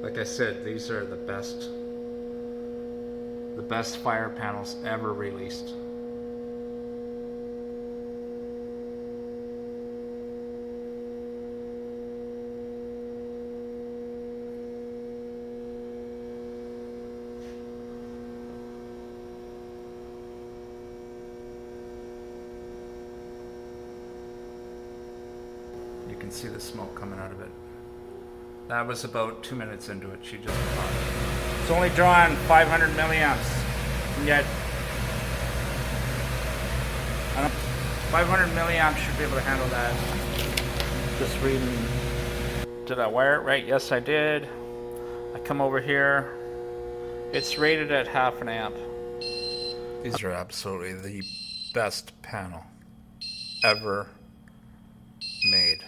Like I said, these are the best fire panels ever released. You can see the smoke coming out of it. That was about 2 minutes into it. She just popped. It's only drawing 500 milliamps, and yet 500 milliamps should be able to handle that. Just reading. Did I wire it right? Yes, I did. I come over here. It's rated at 0.5 amp. These are absolutely the best panel ever made.